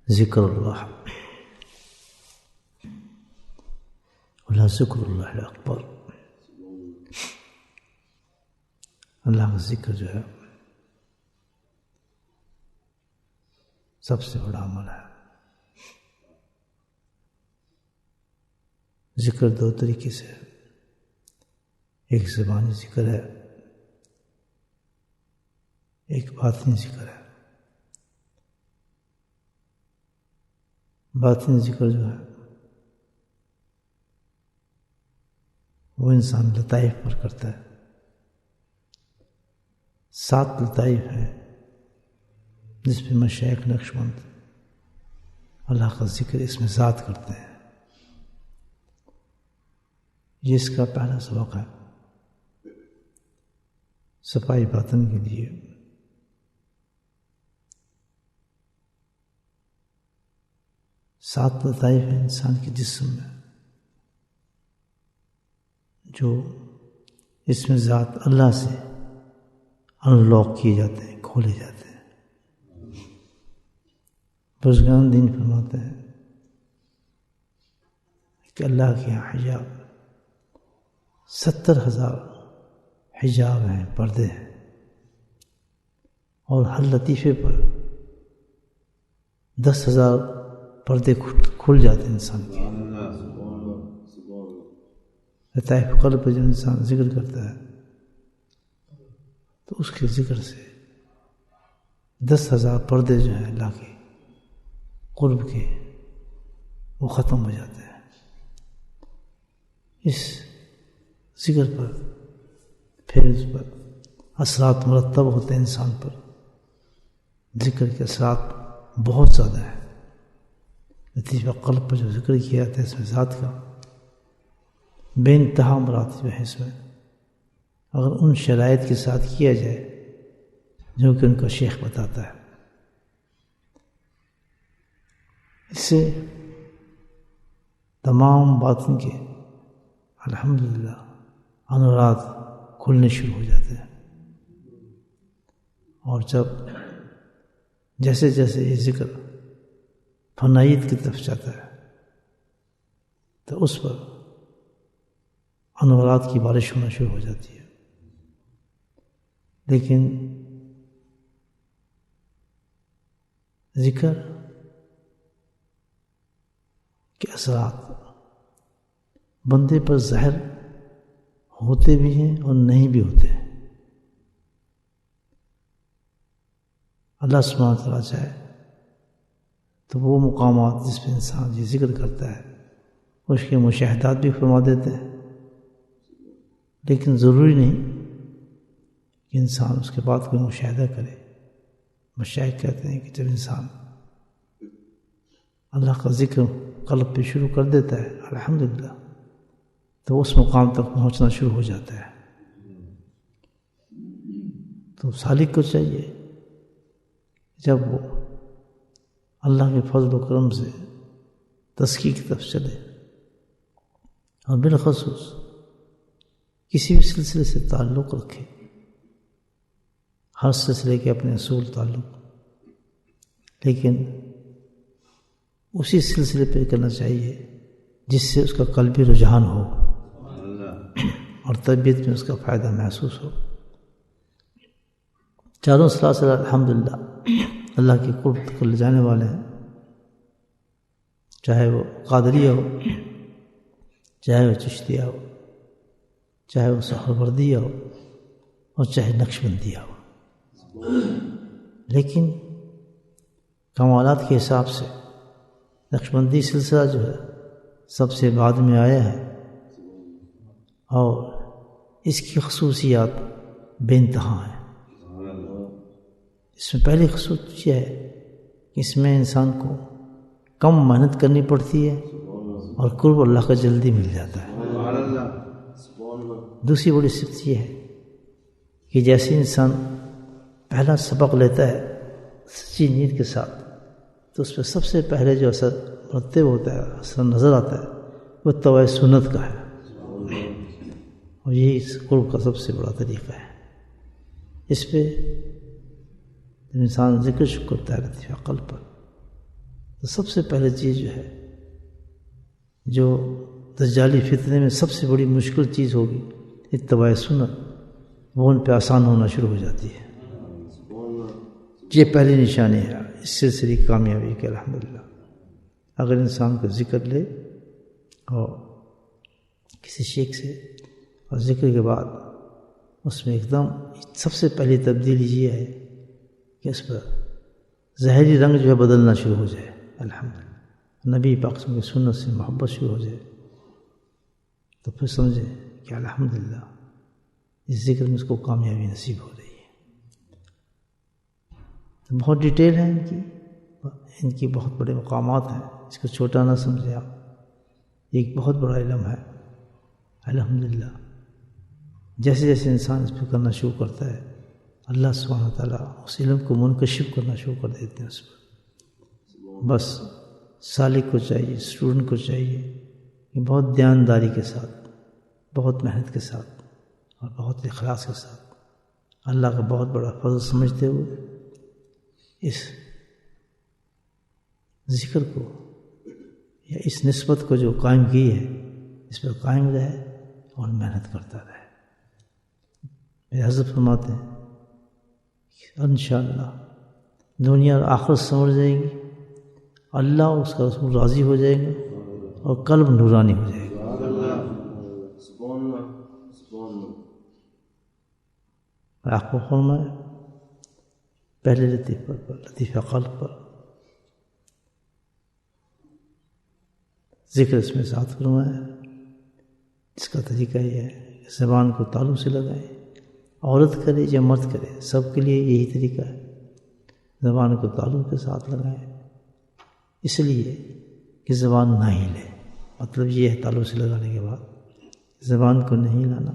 ذکر اللہ ولا ذکر اللہ اکبر. اللہ کا ذکر جو ہے سب سے بڑا عمل ہے. ذکر دو طریقے سے ہے. ایک زبانی ذکر ہے, ایک باطنی ذکر ہے. باطنی ذکر جو ہے وہ انسان لطائف پر کرتا ہے. 7 لطائف ہیں جس پہ مشائخ نقشبند اللہ کا ذکر اس میں ذات کرتے ہیں. یہ اس کا پہلا سبق ہے صفائی باطن کے لیے. سات لطائف ہیں انسان کے جسم میں جو اس میں ذات اللہ سے انلاک کیے جاتے ہیں, کھولے جاتے ہیں. بزرگان دین فرماتے ہیں کہ اللہ کے یہاں حجاب 70,000 حجاب ہیں, پردے ہیں, اور ہر لطیفے پر 10,000 پردے کھل جاتے ہیں انسان کے. لطائف قلب پہ جو انسان ذکر کرتا ہے تو اس کے ذکر سے 10,000 پردے جو ہیں اللہ کے قرب کے وہ ختم ہو جاتے ہیں. اس ذکر پر پھر اس پر اثرات مرتب ہوتے ہیں انسان پر. ذکر کے اثرات بہت زیادہ ہیں. لطیفہ قلب پر جو ذکر کیا جاتا ہے اس میں ذات کا بے انتہا مراتب ہے. اس میں اگر ان شرائط کے ساتھ کیا جائے جو کہ ان کا شیخ بتاتا ہے, اس سے تمام باطن کے الحمدللہ انورات کھلنے شروع ہو جاتے ہیں. اور جب جیسے جیسے یہ ذکر فنائیت کی طرف جاتا ہے تو اس پر انوارات کی بارش ہونا شروع ہو جاتی ہے. لیکن ذکر کے اثرات بندے پر ظاہر ہوتے بھی ہیں اور نہیں بھی ہوتے ہیں. اللہ سبحانہ وتعالیٰ چاہے تو وہ مقامات جس پہ انسان یہ ذکر کرتا ہے اس کے مشاہدات بھی فرما دیتے ہیں. لیکن ضروری نہیں کہ انسان اس کے بعد کوئی مشاہدہ کرے. مشائخ کہتے ہیں کہ جب انسان اللہ کا ذکر قلب پہ شروع کر دیتا ہے الحمدللہ تو اس مقام تک پہنچنا شروع ہو جاتا ہے. تو سالک کو چاہیے جب وہ اللہ کے فضل و کرم سے تزکیہ کی طرف چلے اور بالخصوص کسی بھی سلسلے سے تعلق رکھے. ہر سلسلے کے اپنے اصول تعلق, لیکن اسی سلسلے پہ کرنا چاہیے جس سے اس کا قلبی رجحان ہو اور طبیعت میں اس کا فائدہ محسوس ہو. چاروں سلاسل الحمدللہ اللہ کے قرب تک لے جانے والے ہیں, چاہے وہ قادریہ ہو, چاہے وہ چشتیہ ہو, چاہے وہ سہروردیہ ہو, اور چاہے نقشبندیہ ہو. لیکن کمالات کے حساب سے نقشبندی سلسلہ جو ہے سب سے بعد میں آیا ہے, اور اس کی خصوصیات بے انتہا ہیں. اس میں پہلی خصوصیت یہ ہے کہ اس میں انسان کو کم محنت کرنی پڑتی ہے اور قرب اللہ کا جلدی مل جاتا ہے. دوسری بڑی صفت یہ ہے کہ جیسے انسان پہلا سبق لیتا ہے سچی نیت کے ساتھ تو اس پہ سب سے پہلے جو اثر مرتب ہوتا ہے, اثر نظر آتا ہے, وہ توبہ سنت کا ہے. اور یہی اس قرب کا سب سے بڑا طریقہ ہے. اس پہ جب انسان ذکر شکر کرتا ہے لطیفہ قلب پر تو سب سے پہلے چیز جو ہے، جو دجالی فتنے میں سب سے بڑی مشکل چیز ہوگی اتباع سنت، وہ ان پہ آسان ہونا شروع ہو جاتی ہے۔ یہ پہلی نشانی ہے اس سلسلے کی کامیابی کے۔ الحمدللہ اگر انسان کو ذکر لے اور کسی شیخ سے، اور ذکر کے بعد اس میں ایک دم سب سے پہلی تبدیلی یہ ہے کہ اس پر ظاہری رنگ جو ہے بدلنا شروع ہو جائے۔ الحمدللہ نبی پاک کی سنت سے محبت شروع ہو جائے، تو پھر سمجھیں کہ الحمدللہ اس ذکر میں اس کو کامیابی نصیب ہو رہی ہے۔ تو بہت ڈیٹیل ہے ان کی بہت بڑے مقامات ہیں، اس کو چھوٹا نہ سمجھیں آپ، ایک بہت بڑا علم ہے۔ الحمدللہ جیسے جیسے انسان اس پہ کرنا شروع کرتا ہے، اللہ سبحانہ وتعالیٰ اس علم کو منکشف کرنا شروع کر دیتے ہیں اس پر۔ بس سالک کو چاہیے، اسٹوڈنٹ کو چاہیے کہ بہت دیانداری کے ساتھ، بہت محنت کے ساتھ اور بہت اخلاص کے ساتھ اللہ کا بہت بڑا فضل سمجھتے ہوئے اس ذکر کو یا اس نسبت کو جو قائم کی ہے، اس پر قائم رہے اور محنت کرتا رہے۔ میرے حضرت فرماتے ہیں کہ انشاءاللہ دنیا اور آخرت سنور جائے گی، اللہ اور اس کا رسول راضی ہو جائے گا اور قلب نورانی ہو جائے گا۔ آپ کو فرمائے پہلے لطیفہ قلب پر ذکر اس میں ساتھ فرمایا۔ اس کا طریقہ یہ ہے کہ زبان کو تالو سے لگائیں، عورت کرے یا مرد کرے سب کے لیے یہی طریقہ ہے، زبان کو تالو کے ساتھ لگائیں، اس لیے کہ زبان نہ ہی لے۔ مطلب یہ ہے تالو سے لگانے کے بعد زبان کو نہیں لانا،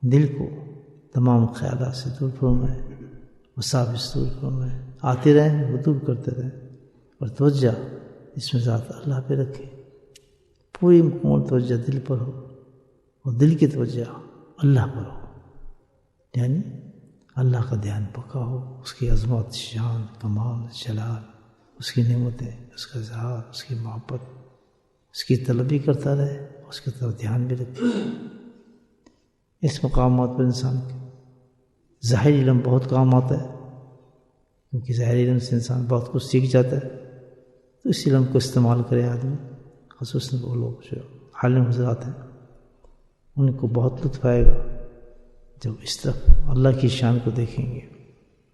دل کو تمام خیالات سے دور فرمائے، وساوس دور فرمائے، آتے رہیں وہ دور کرتے رہیں، اور توجہ اس میں ذات اللہ پہ رکھے، پوری مکمل توجہ دل پر ہو اور دل کی توجہ اللہ پر ہو، یعنی اللہ کا دھیان پکا ہو، اس کی عظمت، شان، کمال، جلال، اس کی نعمتیں، اس کا اظہار، اس کی محبت، اس کی طلبی کرتا رہے، اس کی طرف دھیان بھی رکھے۔ اس مقامات پر انسان کے ظاہری علم بہت کام آتا ہے، کیونکہ ظاہری علم سے انسان بہت کچھ سیکھ جاتا ہے، تو اس علم کو استعمال کرے آدمی، خصوصاً وہ لوگ جو عالم حضرات ہیں، ان کو بہت لطف آئے گا جب اس طرف اللہ کی شان کو دیکھیں گے،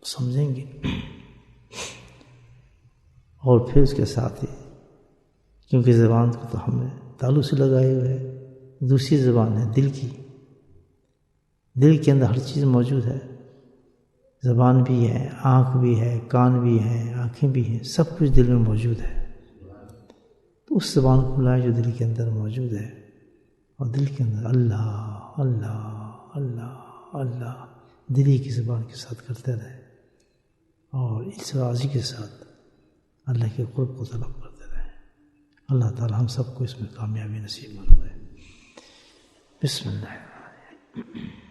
سمجھیں گے، اور پھر اس کے ساتھ ہی کیونکہ زبان کو تو ہم نے تالو سے لگائے ہوئے ہے، دوسری زبان ہے دل کی، دل کے اندر ہر چیز موجود ہے، زبان بھی ہے، آنکھ بھی ہے، کان بھی ہے، آنکھیں بھی ہیں، سب کچھ دل میں موجود ہے۔ تو اس زبان کو لائے جو دل کے اندر موجود ہے، اور دل کے اندر اللہ اللہ اللہ اللہ دلی کی زبان کے ساتھ کرتے رہے، اور اس راضی کے ساتھ اللہ کے قرب کو طلب کرتے رہے۔ اللہ تعالی ہم سب کو اس میں کامیابی نصیب فرمائے۔ بسم اللہ الرحمن الرحیم۔